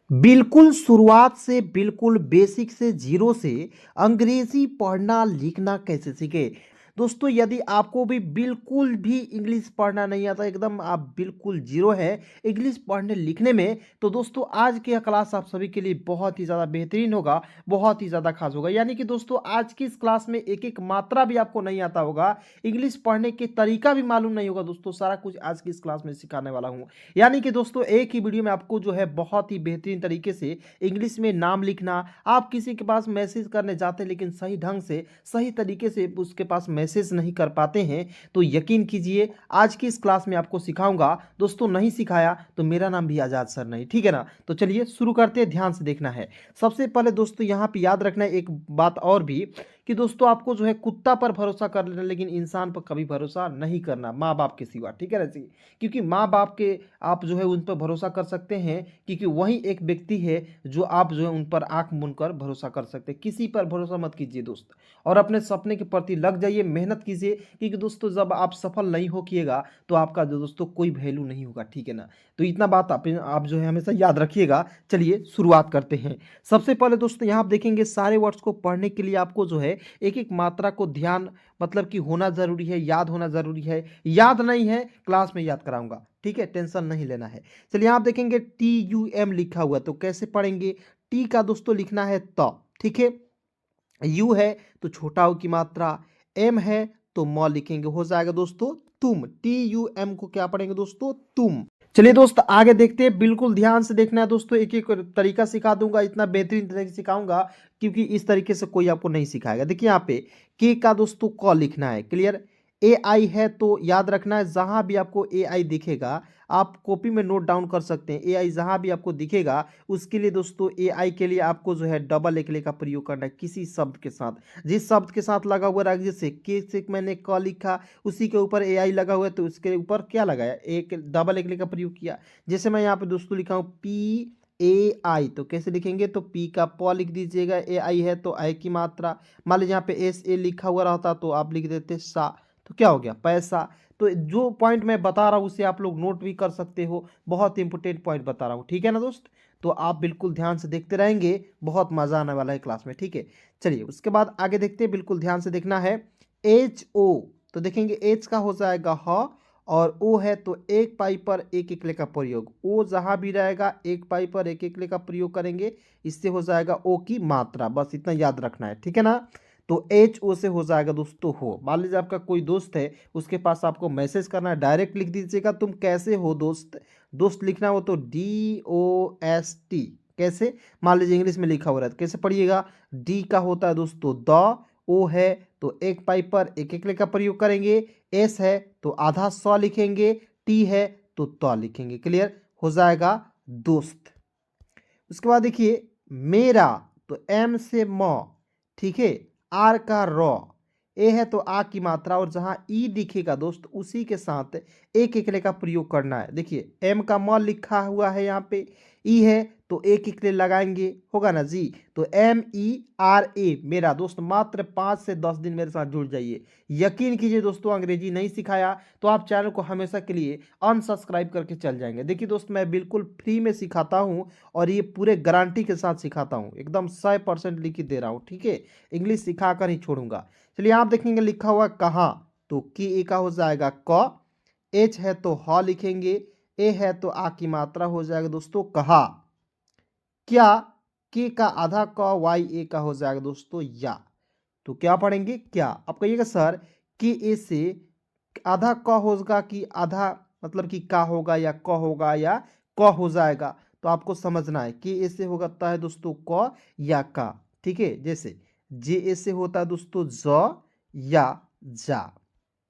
बिल्कुल शुरुआत से, बिल्कुल बेसिक से, जीरो से अंग्रेजी पढ़ना लिखना कैसे सीखे। दोस्तों यदि आपको भी बिल्कुल भी इंग्लिश पढ़ना नहीं आता, एकदम आप बिल्कुल जीरो है इंग्लिश पढ़ने लिखने में, तो दोस्तों आज की यह क्लास आप सभी के लिए बहुत ही ज़्यादा बेहतरीन होगा, बहुत ही ज़्यादा खास होगा। यानी कि दोस्तों आज की इस क्लास में एक एक मात्रा भी आपको नहीं आता होगा, इंग्लिश पढ़ने के तरीका भी मालूम नहीं होगा। दोस्तों सारा कुछ आज की इस क्लास में सिखाने वाला हूँ। यानी कि दोस्तों एक ही वीडियो में आपको जो है बहुत ही बेहतरीन तरीके से इंग्लिश में नाम लिखना, आप किसी के पास मैसेज करने जाते हैं लेकिन सही ढंग से सही तरीके से उसके पास मैसेज नहीं कर पाते हैं, तो यकीन कीजिए आज की इस क्लास में आपको सिखाऊंगा। दोस्तों नहीं सिखाया तो मेरा नाम भी आजाद सर नहीं, ठीक है ना। तो चलिए शुरू करते हैं, ध्यान से देखना है। सबसे पहले दोस्तों यहाँ पे याद रखना है एक बात और भी, कि दोस्तों आपको जो है कुत्ता पर भरोसा कर लेना लेकिन इंसान पर कभी भरोसा नहीं करना, माँ बाप के सिवा, ठीक है ना जी। क्योंकि माँ बाप के आप जो है उन पर भरोसा कर सकते हैं, क्योंकि वही एक व्यक्ति है जो आप जो है उन पर आंख मूंद कर भरोसा कर सकते हैं। किसी पर भरोसा मत कीजिए दोस्त, और अपने सपने के प्रति लग जाइए, मेहनत कीजिए, क्योंकि दोस्तों जब आप सफल नहीं हो किएगा तो आपका जो दोस्तों कोई वैल्यू नहीं होगा, ठीक है ना। तो इतना बात आप जो है हमेशा याद रखिएगा। चलिए शुरुआत करते हैं। सबसे पहले दोस्तों यहाँ आप देखेंगे सारे वर्ड्स को पढ़ने के लिए आपको जो है एक एक मात्रा को ध्यान मतलब कि होना जरूरी है, याद होना जरूरी है। याद नहीं है क्लास में याद कराऊंगा, ठीक है, टेंशन नहीं लेना है। चलिए आप देखेंगे TUM लिखा हुआ, तो कैसे पढ़ेंगे। टी का दोस्तों लिखना है त, ठीक है। यू है तो छोटा ऊ की मात्रा, एम है तो म लिखेंगे, हो जाएगा दोस्तों तुम। TUM को क्या पढ़ेंगे दोस्तों, तुम। चलिए दोस्त आगे देखते हैं, बिल्कुल ध्यान से देखना है दोस्तों, एक एक तरीका सिखा दूंगा, इतना बेहतरीन तरीके से सिखाऊंगा क्योंकि इस तरीके से कोई आपको नहीं सिखाएगा। देखिए यहाँ पे के का दोस्तों क लिखना है, क्लियर। AI है तो याद रखना है, जहां भी आपको AI दिखेगा आप कॉपी में नोट डाउन कर सकते हैं। AI जहां भी आपको दिखेगा उसके लिए दोस्तों AI के लिए आपको जो है डबल एकले का प्रयोग करना है किसी शब्द के साथ। जिस शब्द के साथ लगा हुआ है, जैसे के से मैंने क लिखा, उसी के ऊपर AI लगा हुआ है तो उसके ऊपर क्या लगाया, एक डबल एकले का प्रयोग किया। जैसे मैं यहाँ पे दोस्तों लिखा हूँ PAI, तो कैसे लिखेंगे, तो पी का प लिख दीजिएगा, AI है तो आई की मात्रा। मान लीजिए यहाँ पे SA लिखा हुआ रहता तो आप लिख देते सा, तो क्या हो गया, पैसा। तो जो पॉइंट मैं बता रहा हूँ उसे आप लोग नोट भी कर सकते हो, बहुत इंपॉर्टेंट पॉइंट बता रहा हूँ, ठीक है ना दोस्त। तो आप बिल्कुल ध्यान से देखते रहेंगे, बहुत मजा आने वाला है क्लास में, ठीक है। चलिए उसके बाद आगे देखते हैं, बिल्कुल ध्यान से देखना है। HO, तो देखेंगे H का हो जाएगा ह, और O है तो एक पाई पर एक एकले का प्रयोग, O जहां भी रहेगा एक पाई पर एक एकले का प्रयोग करेंगे, इससे हो जाएगा O की मात्रा, बस इतना याद रखना है, ठीक है ना। तो HO से हो जाएगा दोस्तों हो। मान लीजिए आपका कोई दोस्त है, उसके पास आपको मैसेज करना है, डायरेक्ट लिख दीजिएगा तुम कैसे हो दोस्त। दोस्त लिखना हो तो DOST, कैसे, मान लीजिए इंग्लिश में लिखा हो रहा है तो कैसे पढ़िएगा। डी का होता है दोस्तों द, ओ है तो एक पाई पर एक एकले का प्रयोग करेंगे, एस है तो आधा सौ लिखेंगे, टी है तो त लिखेंगे, क्लियर हो जाएगा दोस्त। उसके बाद देखिए मेरा, तो एम से म, ठीक है। आर का रॉ, ए है तो आ की मात्रा, और जहां ई दिखेगा दोस्त उसी के साथ एक एकले का प्रयोग करना है। देखिए एम का म लिखा हुआ है यहाँ पे, ई है तो एक एकले लगाएंगे, होगा ना जी। तो MERA मेरा दोस्त, मात्र 5 से 10 दिन मेरे साथ जुड़ जाइए। यकीन कीजिए दोस्तों अंग्रेजी नहीं सिखाया तो आप चैनल को हमेशा के लिए अनसब्सक्राइब करके चल जाएंगे। देखिए दोस्त मैं बिल्कुल फ्री में सिखाता हूँ, और ये पूरे गारंटी के साथ सिखाता हूँ, एकदम 100% लिखित दे रहा हूँ, ठीक है। इंग्लिश सिखा कर ही छोड़ूंगा। चलिए आप देखेंगे लिखा हुआ कहाँ, तो की ए का हो जाएगा क, एच है तो ह लिखेंगे, ए है तो आ की मात्रा हो जाएगा दोस्तों कहा। क्या, के का आधा क, वाई ए का हो जाएगा दोस्तों या। तो क्या पढ़ेंगे क्या, आप कहिएगा सर कि ए से आधा क होगा कि आधा मतलब कि का होगा या क होगा या क हो जाएगा, तो आपको समझना है कि ए से होता है दोस्तों क या का, ठीक है। जैसे जे ए से होता है दोस्तों ज या जा,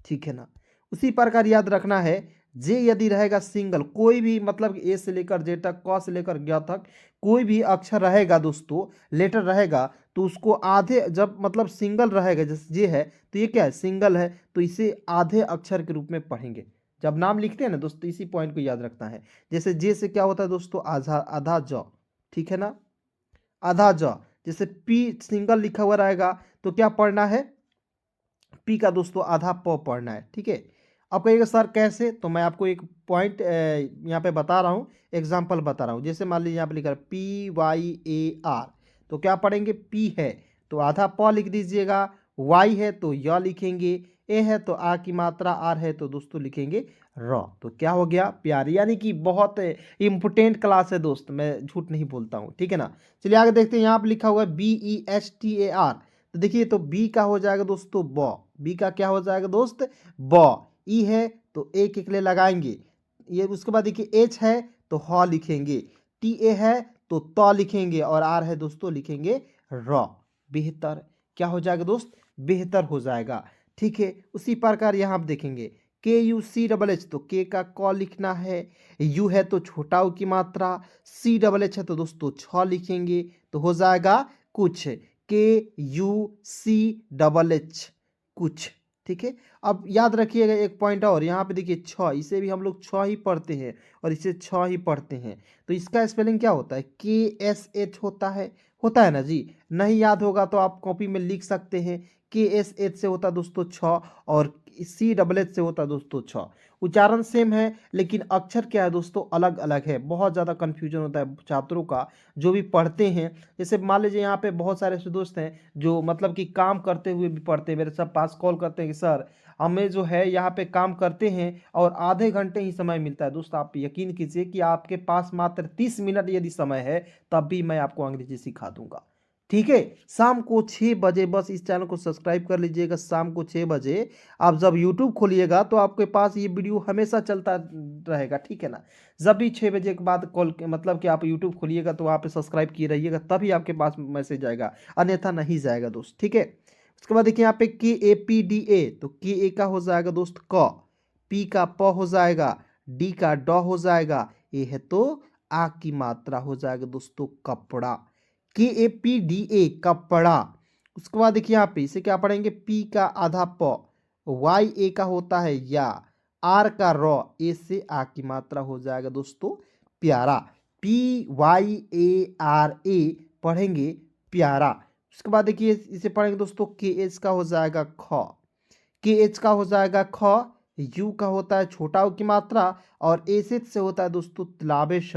ठीक है ना। उसी प्रकार याद रखना है, जे यदि रहेगा सिंगल, कोई भी मतलब ए से लेकर जे तक, क से लेकर ग तक कोई भी अक्षर रहेगा दोस्तों, लेटर रहेगा, तो उसको आधे, जब मतलब सिंगल रहेगा, जैसे जे है तो ये क्या है, सिंगल है, तो इसे आधे अक्षर के रूप में पढ़ेंगे जब नाम लिखते हैं ना दोस्तों, इसी पॉइंट को याद रखना है। जैसे जे से क्या होता है दोस्तों, आधा आधा ज, ठीक है ना, आधा ज। जैसे पी सिंगल लिखा हुआ रहेगा तो क्या पढ़ना है, पी का दोस्तों आधा प पढ़ना है, ठीक है। अब कहिएगा सर कैसे, तो मैं आपको एक पॉइंट यहाँ पे बता रहा हूँ, एग्जाम्पल बता रहा हूँ। जैसे मान लीजिए यहाँ पे लिखा है PYAR, तो क्या पढ़ेंगे, P है तो आधा प लिख दीजिएगा, Y है तो य लिखेंगे, A है तो आ की मात्रा, R है तो दोस्तों लिखेंगे र। तो क्या हो गया, प्यारी, यानी कि बहुत इंपोर्टेंट क्लास है दोस्त, मैं झूठ नहीं बोलता हूँ, ठीक है ना। चलिए आगे देखते हैं, यहाँ पे लिखा हुआ है BESTAR, तो देखिए तो बी का हो जाएगा दोस्तों ब, बी का क्या हो जाएगा दोस्त ब, ई है तो एक एक ले लगाएंगे, ये उसके बाद देखिए एच है तो ह लिखेंगे, टी ए है तो त लिखेंगे, और आर है दोस्तों लिखेंगे र। बेहतर, क्या हो जाएगा दोस्त, बेहतर हो जाएगा, ठीक है। उसी प्रकार यहाँ आप देखेंगे KUCH, तो के का क लिखना है, यू है तो छोटा ऊ की मात्रा, CH है तो दोस्तों छ लिखेंगे, तो हो जाएगा कुछ, KUCH कुछ, ठीक है। अब याद रखिएगा एक पॉइंट और, यहाँ पे देखिए छ, इसे भी हम लोग छ ही पढ़ते हैं और इसे छ ही पढ़ते हैं, तो इसका स्पेलिंग क्या होता है, KSH होता है ना जी। नहीं याद होगा तो आप कॉपी में लिख सकते हैं, KSH से होता दोस्तों छ और CH से होता दोस्तों छ। उच्चारण सेम है लेकिन अक्षर क्या है दोस्तों अलग अलग है, बहुत ज़्यादा कन्फ्यूजन होता है छात्रों का जो भी पढ़ते हैं। जैसे मान लीजिए यहाँ पे बहुत सारे ऐसे दोस्त हैं जो मतलब कि काम करते हुए भी पढ़ते हैं, मेरे सब पास कॉल करते हैं कि सर हमें जो है यहाँ पे काम करते हैं और आधे घंटे ही समय मिलता है। दोस्त आप यकीन कीजिए कि आपके पास मात्र 30 मिनट यदि समय है तब भी मैं आपको अंग्रेजी सिखा दूंगा, ठीक है। शाम को 6 बजे बस इस चैनल को सब्सक्राइब कर लीजिएगा, शाम को 6 बजे आप जब यूट्यूब खोलिएगा तो आपके पास ये वीडियो हमेशा चलता रहेगा, ठीक है ना। जब भी 6 बजे के बाद कॉल मतलब कि आप यूट्यूब खोलिएगा तो वहाँ पे सब्सक्राइब किए रहिएगा, तभी आपके पास मैसेज आएगा, अन्यथा नहीं जाएगा दोस्त, ठीक है। उसके बाद देखिए यहाँ पे KAPDA, तो KA का हो जाएगा दोस्त क, P का प हो जाएगा, D का ड हो जाएगा, A है तो आ की मात्रा हो जाएगा दोस्तों कपड़ा, KAPDA कपड़ा। उसके बाद देखिए यहाँ पे इसे क्या पढ़ेंगे, P का आधा प, YA का होता है या, R का र, A से आ की मात्रा हो जाएगा दोस्तों प्यारा, PYARA पढ़ेंगे प्यारा। उसके बाद देखिए इसे पढ़ेंगे दोस्तों KH का हो जाएगा ख, KH का हो जाएगा ख, U का होता है छोटा ऊ की मात्रा और एसिड से होता है दोस्तों तलाबे श।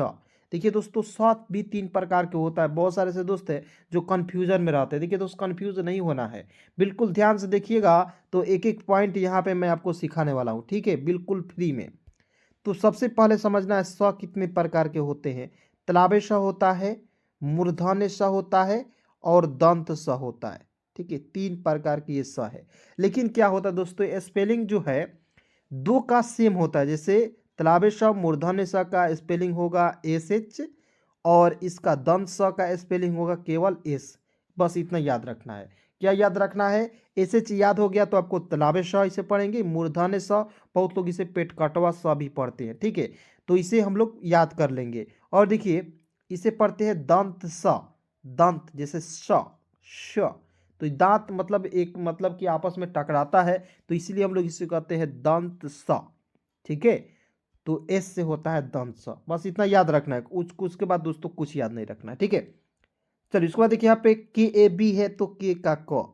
देखिए दोस्तों शॉर्ट भी 3 प्रकार के होता है, बहुत सारे से दोस्त है जो कंफ्यूजन में रहते हैं। देखिए दोस्त कंफ्यूज नहीं होना है, बिल्कुल ध्यान से देखिएगा, तो एक एक पॉइंट यहाँ पे मैं आपको सिखाने वाला हूँ, ठीक है, बिल्कुल फ्री में। तो सबसे पहले समझना है स कितने प्रकार के होते हैं, तलाबे श होता है, मूर्धन्य स होता है और दंत स होता है, ठीक है, 3 प्रकार की ये स है। लेकिन क्या होता है दोस्तों, स्पेलिंग जो है दो का सेम होता है। जैसे तलाबे श मूर्धन्य स का स्पेलिंग होगा SH और इसका दंत स का स्पेलिंग होगा केवल S, बस इतना याद रखना है। क्या याद रखना है, SH याद हो गया तो आपको तलाबे श इसे पढ़ेंगे, मूर्धन्य स, बहुत लोग इसे पेट कटवा स भी पढ़ते हैं, ठीक है, तो इसे हम लोग याद कर लेंगे। और देखिए इसे पढ़ते हैं दंत स, दंत जैसे श, तो ये दांत मतलब एक मतलब कि आपस में टकराता है, तो इसीलिए हम लोग इसे कहते हैं दंत स, ठीक है। तो एस से होता है दंत स, बस इतना याद रखना है, उसके बाद दोस्तों कुछ याद नहीं रखना है, ठीक है। चलिए उसके बाद देखिए यहाँ पे KAB है तो के का क,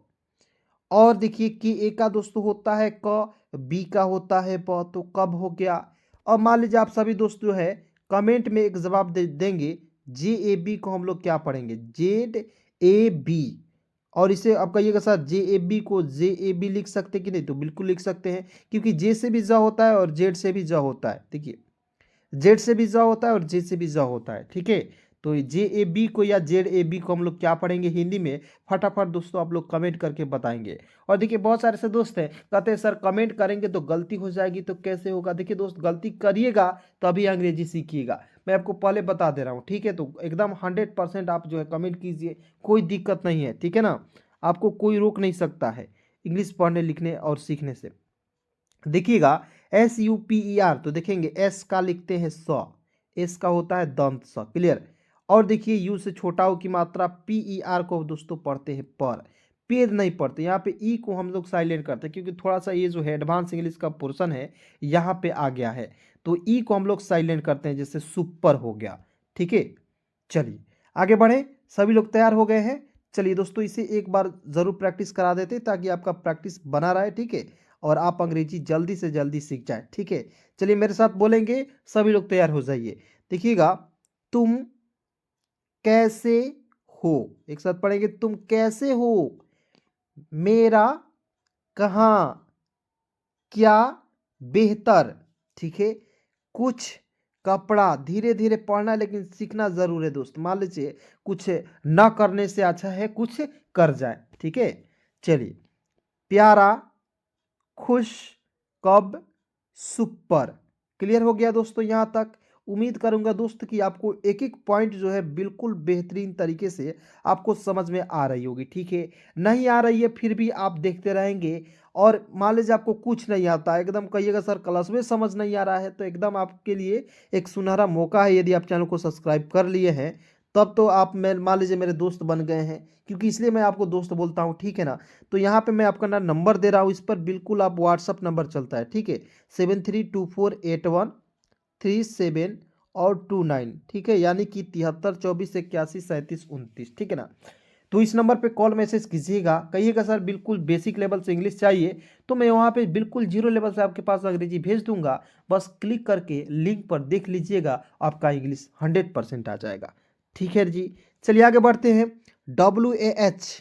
और देखिए KA का दोस्तों होता है क, बी का होता है प, तो कब हो गया। और मान लीजिए आप सभी दोस्त जो है कमेंट में एक जवाब देंगे, JAB को हम लोग क्या पढ़ेंगे, ZAB, और इसे आप कहिएगा सर JAB को JAB लिख सकते कि नहीं, तो बिल्कुल लिख सकते हैं, क्योंकि J से भी ज होता है और Z से भी ज होता है, देखिए जेड से भी ज होता है और जे से भी ज होता है, ठीक है। तो JAB को या ZAB को हम लोग क्या पढ़ेंगे हिंदी में, फटाफट दोस्तों आप लोग कमेंट करके बताएंगे। और देखिए बहुत सारे से दोस्त हैं कहते हैं सर कमेंट करेंगे तो गलती हो जाएगी, तो कैसे होगा। देखिए दोस्त गलती करिएगा तभी अंग्रेजी सीखिएगा, मैं आपको पहले बता दे रहा हूँ, ठीक है। तो एकदम 100% आप जो है कमेंट कीजिए, कोई दिक्कत नहीं है, ठीक है ना, आपको कोई रोक नहीं सकता है इंग्लिश पढ़ने लिखने और सीखने से। देखिएगा SUPER, तो देखेंगे S का लिखते हैं स, S का होता है दंत स, क्लियर। और देखिए U से छोटा हो की मात्रा, PER को दोस्तों पढ़ते हैं पर, पेड़ नहीं पढ़ते, यहाँ पे ई को हम लोग साइलेंट करते हैं क्योंकि थोड़ा सा ये जो है एडवांस इंग्लिश का पोर्शन है यहाँ पे आ गया है, तो ई को हम लोग साइलेंट करते हैं, जैसे सुपर हो गया, ठीक है। चलिए आगे बढ़े, सभी लोग तैयार हो गए हैं। चलिए दोस्तों इसे एक बार जरूर प्रैक्टिस करा देते ताकि आपका प्रैक्टिस बना रहे, ठीक है। और आप अंग्रेजी जल्दी से जल्दी सीख जाए। ठीक है, चलिए मेरे साथ बोलेंगे, सभी लोग तैयार हो जाइए। देखिएगा, तुम कैसे हो, एक साथ पढ़ेंगे, तुम कैसे हो, मेरा कहाँ, क्या, बेहतर। ठीक है, कुछ कपड़ा, धीरे धीरे पढ़ना लेकिन सीखना जरूर है दोस्त। मान लीजिए कुछ न करने से अच्छा है कुछ कर जाए। ठीक है, चलिए, प्यारा, खुश, कब, सुपर। क्लियर हो गया दोस्तों यहाँ तक। उम्मीद करूंगा दोस्त कि आपको एक एक पॉइंट जो है बिल्कुल बेहतरीन तरीके से आपको समझ में आ रही होगी। ठीक है, नहीं आ रही है फिर भी आप देखते रहेंगे। और मान लीजिए आपको कुछ नहीं आता, एकदम कहिएगा सर क्लास में समझ नहीं आ रहा है, तो एकदम आपके लिए एक सुनहरा मौका है। यदि आप चैनल को सब्सक्राइब कर लिए हैं तब तो आप मैं मान लीजिए मेरे दोस्त बन गए हैं, क्योंकि इसलिए मैं आपको दोस्त बोलता हूँ। ठीक है ना, तो यहाँ पे मैं आपका नंबर दे रहा हूँ, इस पर बिल्कुल आप व्हाट्सअप नंबर चलता है। ठीक है, 73248137 और 29। ठीक है, यानी कि 7324813729। ठीक है ना, तो इस नंबर पे कॉल मैसेज कीजिएगा, कहिएगा सर बिल्कुल बेसिक लेवल से इंग्लिश चाहिए, तो मैं वहाँ पे बिल्कुल जीरो लेवल से आपके पास अंग्रेजी भेज दूंगा। बस क्लिक करके लिंक पर देख लीजिएगा, आपका इंग्लिश 100% आ जाएगा। ठीक है जी, चलिए आगे बढ़ते हैं। WAH,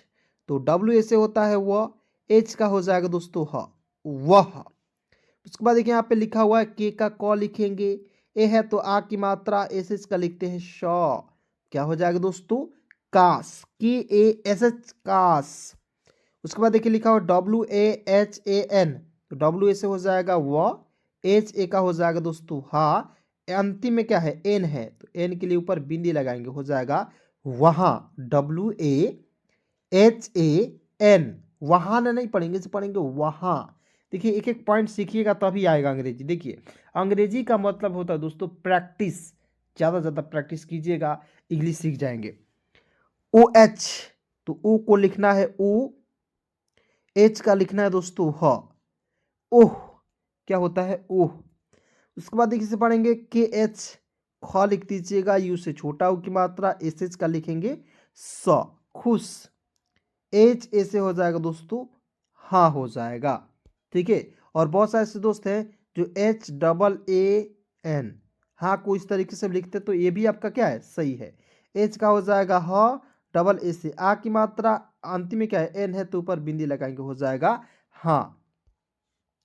तो W से होता है वह, H का हो जाएगा दोस्तों ह, वह। उसके बाद देखिए यहाँ पे लिखा हुआ है के का क लिखेंगे, ए है तो आ की मात्रा, एस का लिखते हैं श, क्या हो जाएगा दोस्तों, कास, KASH, कास। उसके बाद देखिए लिखा हुआ WAHAN, तो W से हो जाएगा व, HA का हो जाएगा दोस्तों हा, अंतिम में क्या है एन है, तो एन के लिए ऊपर बिंदी लगाएंगे, हो जाएगा वहां, WAHAN, वहां ना नहीं पढ़ेंगे, इसे पढ़ेंगे वहां। देखिए एक एक पॉइंट सीखिएगा तभी आएगा अंग्रेजी। देखिए अंग्रेजी का मतलब होता है दोस्तों प्रैक्टिस, ज़्यादा ज़्यादा प्रैक्टिस कीजिएगा, इंग्लिश सीख जाएंगे। OH, तो ओ को लिखना है ओ, एच का लिखना है दोस्तों ह, ओह, क्या होता है ओह। उसके बाद देखिए से पढ़ेंगे KH, ख लिख दीजिएगा, यू से छोटा हो की मात्रा, SH का लिखेंगे स, खुश। HA से हो जाएगा दोस्तों हाँ, हो जाएगा। ठीक है, और बहुत सारे ऐसे दोस्त हैं जो HAAN हाँ को इस तरीके से लिखते, तो ये भी आपका क्या है, सही है। H का हो जाएगा ह, डबल ए से आ की मात्रा, अंतिम में क्या है एन है, तो ऊपर बिंदी लगाएंगे, हो जाएगा हाँ।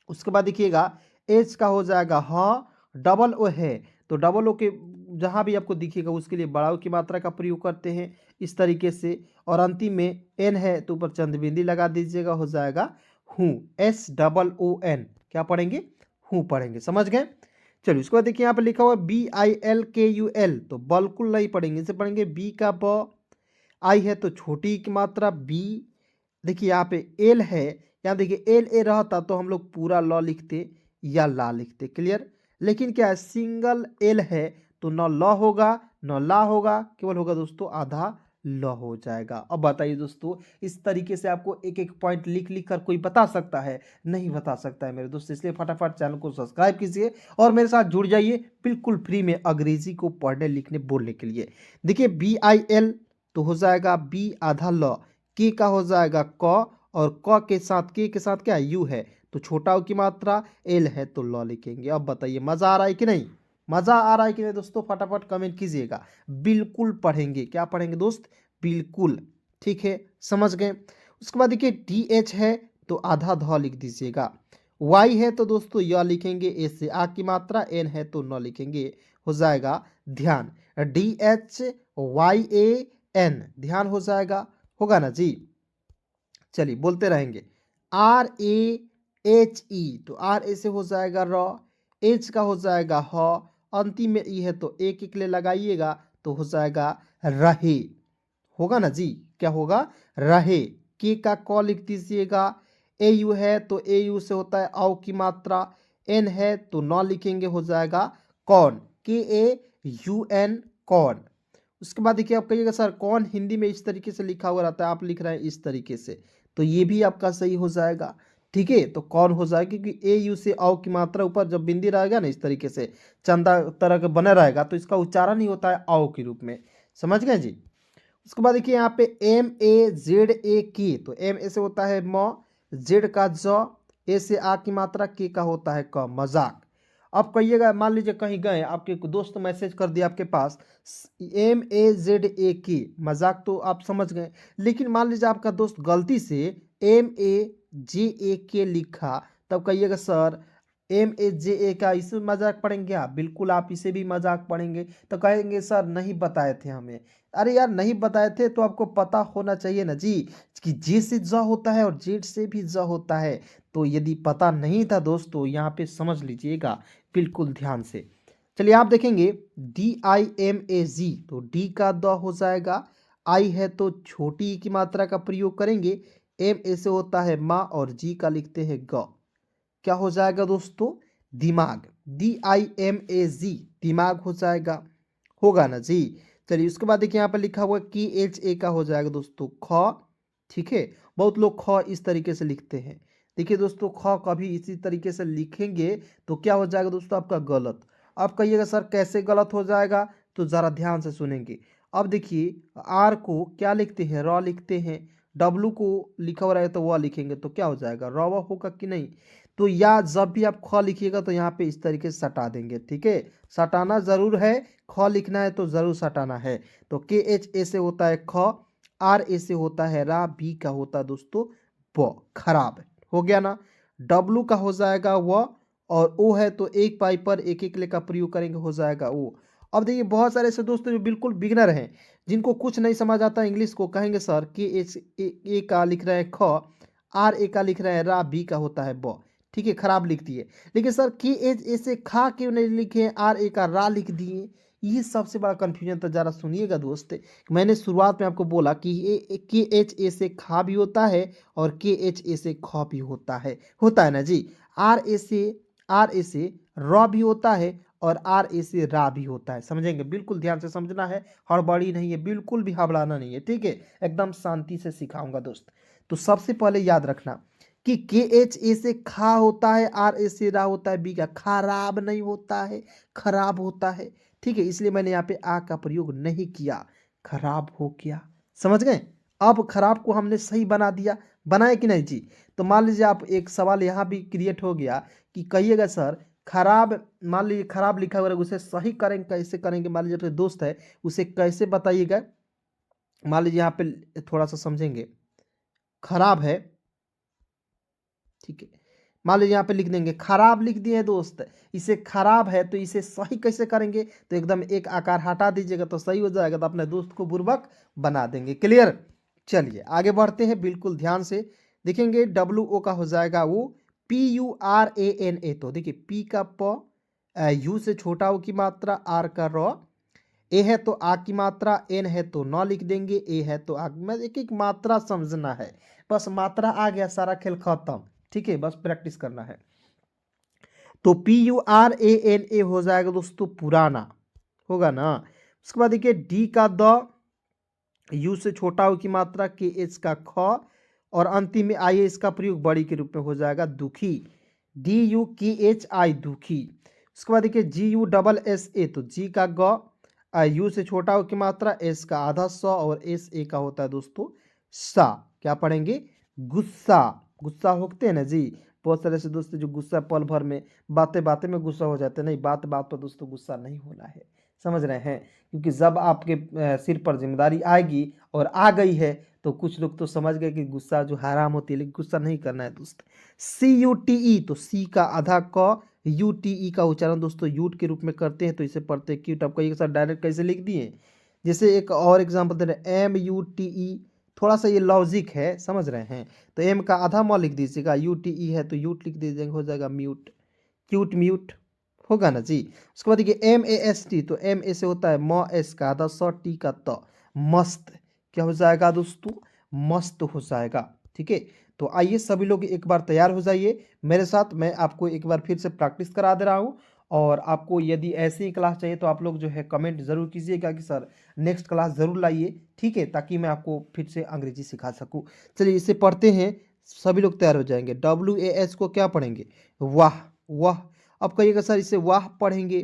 उसके बाद देखिएगा एच का हो जाएगा हाँ, डबल ओ है, तो डबल ओ के जहाँ भी आपको दिखेगा उसके लिए बड़ा ओ की मात्रा का प्रयोग करते हैं इस तरीके से, और अंतिम में एन है तो ऊपर चंद बिंदी लगा दीजिएगा, हो जाएगा हूँ, SOON, क्या पढ़ेंगे, हूँ पढ़ेंगे, समझ गए। चलिए उसके बाद देखिए यहाँ पे लिखा हुआ BILKUL, तो बिल्कुल नहीं पढ़ेंगे, इसे पढ़ेंगे बी का ब, आई है तो छोटी की मात्रा बी। देखिए यहाँ पे एल है, यहाँ देखिए LA रहता तो हम लोग पूरा ल लिखते या ला लिखते, क्लियर। लेकिन क्या है सिंगल एल है, तो न ल होगा न ला होगा, केवल होगा दोस्तों आधा ल हो जाएगा। अब बताइए दोस्तों, इस तरीके से आपको एक एक पॉइंट लिख लिख कर कोई बता सकता है, नहीं बता सकता है मेरे दोस्त। इसलिए फटाफट चैनल को सब्सक्राइब कीजिए और मेरे साथ जुड़ जाइए बिल्कुल फ्री में अंग्रेजी को पढ़ने लिखने बोलने के लिए। देखिए BIL, तो हो जाएगा बी आधा ल, के का हो जाएगा क, और क के साथ के साथ क्या यू है, तो छोटा ओ की मात्रा, एल है तो ल लिखेंगे। अब बताइए मजा आ रहा है कि नहीं, मजा आ रहा है कि नहीं दोस्तों, फटाफट कमेंट कीजिएगा। बिल्कुल पढ़ेंगे, क्या पढ़ेंगे दोस्त, बिल्कुल। ठीक है, समझ गए। उसके बाद देखिए DH है तो आधा ध लिख दीजिएगा, Y है तो दोस्तों य लिखेंगे, ए से आ की मात्रा, एन है तो न लिखेंगे, हो जाएगा ध्यान, DHYAN, ध्यान हो जाएगा, होगा ना जी। चलिए बोलते रहेंगे RAHE, तो आर ए से हो जाएगा र, एच का हो जाएगा ह, अंतिम में ई है तो एक एक ले लगाइएगा, तो हो जाएगा रहे, होगा ना जी, क्या होगा, रहे। के का क लिख दीजिएगा, AU है तो AU से होता है औ की मात्रा, एन है तो न लिखेंगे, हो जाएगा कौन, KAUN, कौन। उसके बाद देखिए आप कहिएगा सर कौन हिंदी में इस तरीके से लिखा हुआ रहता है, आप लिख रहे हैं इस तरीके से, तो ये भी आपका सही हो जाएगा। ठीक है, तो कौन हो जाएगा, क्योंकि AU से औ की मात्रा ऊपर जब बिंदी रहेगा ना इस तरीके से चंदा तरह का बना रहेगा, तो इसका उच्चारण ही होता है औ के रूप में, समझ गए जी। उसके बाद देखिए यहाँ पे MAZAK, तो M ऐसे होता है म, जेड का ज, ए से आ की मात्रा, के का होता है क, मजाक। अब कहिएगा, मान लीजिए कहीं गए, आपके दोस्त मैसेज कर दिया आपके पास MAZAK, मजाक तो आप समझ गए। लेकिन मान लीजिए आपका दोस्त गलती से MAJAK लिखा, तब कहिएगा सर MAJA का इसे मजाक पढ़ेंगे आप? बिल्कुल आप इसे भी मजाक पढ़ेंगे। तो कहेंगे सर नहीं बताए थे हमें। अरे यार नहीं बताए थे तो आपको पता होना चाहिए ना जी, कि जे से ज होता है और जेड से भी ज होता है। तो यदि पता नहीं था दोस्तों, यहाँ पे समझ लीजिएगा बिल्कुल ध्यान से। चलिए आप देखेंगे DIMAZ, तो डी का द हो जाएगा, आई है तो छोटी की मात्रा का प्रयोग करेंगे, एम ए से होता है माँ और जी का लिखते हैं ग, क्या हो जाएगा दोस्तों? दिमाग। DIMAZ, दिमाग हो जाएगा, होगा ना जी। चलिए उसके बाद देखिए यहाँ पर लिखा हुआ KHA का हो जाएगा दोस्तों ख, ठीक है। बहुत लोग ख इस तरीके से लिखते हैं। देखिए दोस्तों, ख कभी इसी तरीके से लिखेंगे तो क्या हो जाएगा दोस्तों आपका गलत। आप कहिएगा सर कैसे गलत हो जाएगा, तो ज़रा ध्यान से सुनेंगे। अब देखिए आर को क्या लिखते हैं, र लिखते हैं। डब्लू को लिखा हुआ रहे तो वह लिखेंगे तो क्या हो जाएगा, रवा होगा कि नहीं। तो या जब भी आप ख लिखिएगा तो यहाँ पे इस तरीके से सटा देंगे, ठीक है। सटाना ज़रूर है, ख लिखना है तो ज़रूर सटाना है। तो KHA से होता है ख, RA से होता है रा, बी का होता है दोस्तों ब, खराब। हो गया ना। डब्लू का हो जाएगा व, और ओ है तो एक पाई पर एक एक ले का प्रयोग करेंगे, हो जाएगा ओ। अब देखिए बहुत सारे ऐसे दोस्त जो बिल्कुल बिगनर हैं, जिनको कुछ नहीं समझ आता इंग्लिश को, कहेंगे सर KHA का लिख रहे हैं ख, RA का लिख रहे हैं रा, बी का होता है ब, ठीक है, खराब लिख दिए। लेकिन सर KHA से खा क्यों नहीं लिखे, RA का रा लिख दिए, ये सबसे बड़ा कंफ्यूजन। तो जरा सुनिएगा दोस्त, मैंने शुरुआत में आपको बोला कि ये KHA से खा भी होता है और KHA से ख भी होता है ना जी। RA से र भी होता है और RA से रा भी होता है, समझेंगे, बिल्कुल ध्यान से समझना है, हड़बड़ी नहीं है, बिल्कुल भी हबड़ाना नहीं है, ठीक है, एकदम शांति से सिखाऊंगा दोस्त। तो सबसे पहले याद रखना कि KHA से खा होता है, RA से रा होता है, बी का खराब नहीं होता है, खराब होता है, ठीक है। इसलिए मैंने यहाँ पे आ का प्रयोग नहीं किया, खराब हो गया, समझ गए। अब खराब को हमने सही बना दिया, बनाए कि नहीं जी। तो मान लीजिए आप एक सवाल यहाँ भी क्रिएट हो गया कि कहिएगा सर खराब, मान लीजिए खराब लिखा हुआ है, उसे सही करेंगे, कैसे करेंगे। मान लीजिए अपने दोस्त है, उसे कैसे बताइएगा। मान लीजिए यहाँ पे थोड़ा सा समझेंगे, खराब है, ठीक है। मान लीजिए यहाँ पे लिख देंगे, खराब लिख दिए दोस्त, इसे खराब है तो इसे सही कैसे करेंगे, तो एकदम एक आकार हटा दीजिएगा तो सही हो जाएगा, तो अपने दोस्त को बुर्बक बना देंगे, क्लियर। चलिए आगे बढ़ते हैं, बिल्कुल ध्यान से देखेंगे। WO का हो जाएगा वो, PURANA, तो देखिए पी का प, यू से छोटा ओ की मात्रा, आर का र, ए है तो आ की मात्रा, एन है तो न लिख देंगे, ए है तो आ, मैं एक एक मात्रा समझना है, बस मात्रा आ गया सारा खेल खत्म, ठीक है, बस प्रैक्टिस करना है। तो PURANA हो जाएगा दोस्तों पुराना, होगा ना। उसके बाद देखिए डी का द, यू से छोटा हो की मात्रा, KH का ख, और अंतिम में आई इसका प्रयोग बड़ी के रूप में हो जाएगा दुखी, DUKHI, दुखी। उसके बाद देखिए GUSSA, तो जी का ग, यू से छोटा हो की मात्रा, एस का आधा स, और SA का होता है दोस्तों सा, क्या पढ़ेंगे, गुस्सा। गुस्सा होते हैं ना जी, बहुत सारे ऐसे दोस्त जो गुस्सा पल भर में, बातें बातें में गुस्सा हो जाते हैं, नहीं, बात बात पर दोस्तों गुस्सा नहीं होना है, समझ रहे हैं। क्योंकि जब आपके सिर पर जिम्मेदारी आएगी और आ गई है, तो कुछ लोग तो समझ गए कि गुस्सा जो हराम होती है, लेकिन गुस्सा नहीं करना है दोस्त। CUTE, तो सी का आधा क, UTE का उच्चारण दोस्तों यूट के रूप में करते हैं, तो इसे पढ़ते हैं क्यूट। आपका एक साथ डायरेक्ट कैसे लिख दिए, जैसे एक और एग्जाम्पल दे रहे हैं, MUTE, थोड़ा सा ये लॉजिक है, समझ रहे हैं। तो एम का आधा म लिख दीजिएगा, UTE है तो यूट लिख दीजिएगा, हो जाएगा म्यूट, क्यूट म्यूट, होगा ना जी। उसके बाद देखिए MAST, तो MA से होता है म, एस का आधा स, टी का त, मस्त, क्या हो जाएगा दोस्तों, मस्त हो जाएगा, ठीक है। तो आइए सभी लोग एक बार तैयार हो जाइए मेरे साथ, मैं आपको एक बार फिर से प्रैक्टिस करा दे रहा हूँ। और आपको यदि ऐसी ही क्लास चाहिए तो आप लोग जो है कमेंट जरूर कीजिएगा कि सर नेक्स्ट क्लास ज़रूर लाइए, ठीक है, ताकि मैं आपको फिर से अंग्रेजी सिखा सकूँ। चलिए इसे पढ़ते हैं, सभी लोग तैयार हो जाएंगे। WAS को क्या पढ़ेंगे, वाह वाह। अब कहिएगा सर इसे वाह पढ़ेंगे,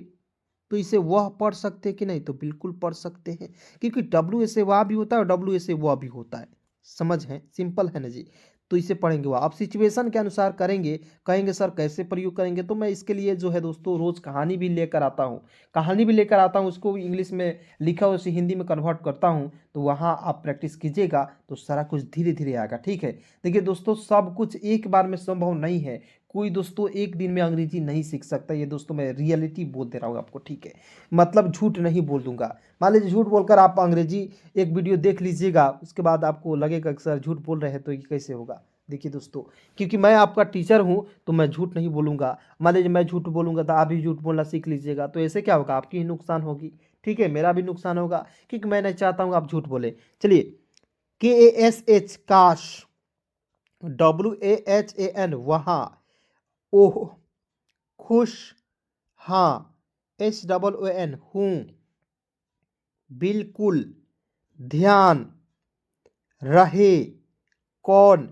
तो इसे वह पढ़ सकते हैं कि नहीं, तो बिल्कुल पढ़ सकते हैं, क्योंकि WA से वाह भी होता है और WA से वह भी होता है, समझ है, सिंपल है ना जी। तो इसे पढ़ेंगे वो। आप सिचुएशन के अनुसार करेंगे, कहेंगे सर कैसे प्रयोग करेंगे, तो मैं इसके लिए जो है दोस्तों रोज़ कहानी भी लेकर आता हूँ। कहानी भी लेकर आता हूँ, उसको भी इंग्लिश में लिखा हुआ उसे हिंदी में कन्वर्ट करता हूँ, तो वहाँ आप प्रैक्टिस कीजिएगा तो सारा कुछ धीरे-धीरे आएगा, ठीक है। देखिए दोस्तों, सब कुछ एक बार में संभव नहीं है। कोई दोस्तों एक दिन में अंग्रेजी नहीं सीख सकता, ये दोस्तों मैं रियलिटी बोल दे रहा हूँ आपको, ठीक है। मतलब झूठ नहीं बोल दूँगा। मान लीजिए झूठ बोलकर आप अंग्रेजी एक वीडियो देख लीजिएगा, उसके बाद आपको लगेगा कि सर झूठ बोल रहे हैं तो ये कैसे होगा। देखिए दोस्तों, क्योंकि मैं आपका टीचर हूँ तो मैं झूठ नहीं बोलूँगा। मान लीजिए मैं झूठ बोलूँगा तो आप भी झूठ बोलना सीख लीजिएगा, तो ऐसे क्या होगा, आपकी ही नुकसान होगी, ठीक है, मेरा भी नुकसान होगा, क्योंकि मैं नहीं चाहता हूँ आप झूठ बोले। चलिए, KASH काश, WAHAN वहाँ, ओह खुश, हाँ, HOON हूँ, बिल्कुल, ध्यान, रहे, कौन,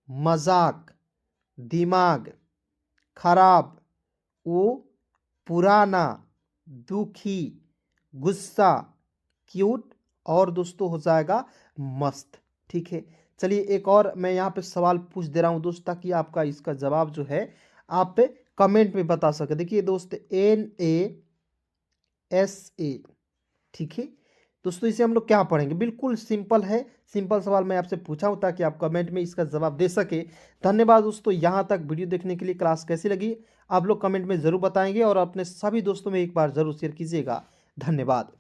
मजाक, दिमाग, खराब, वो, पुराना, दुखी, गुस्सा, क्यूट, और दोस्तों हो जाएगा मस्त, ठीक है। चलिए एक और मैं यहाँ पे सवाल पूछ दे रहा हूँ दोस्त, ताकि आपका इसका जवाब जो है आप कमेंट में बता सके। देखिए दोस्त, NASA, ठीक है दोस्तों, इसे हम लोग क्या पढ़ेंगे, बिल्कुल सिंपल है। सिंपल सवाल मैं आपसे पूछा हूं ताकि आप कमेंट में इसका जवाब दे सके। धन्यवाद दोस्तों, यहाँ तक वीडियो देखने के लिए। क्लास कैसी लगी आप लोग कमेंट में ज़रूर बताएंगे और अपने सभी दोस्तों में एक बार ज़रूर शेयर कीजिएगा। धन्यवाद।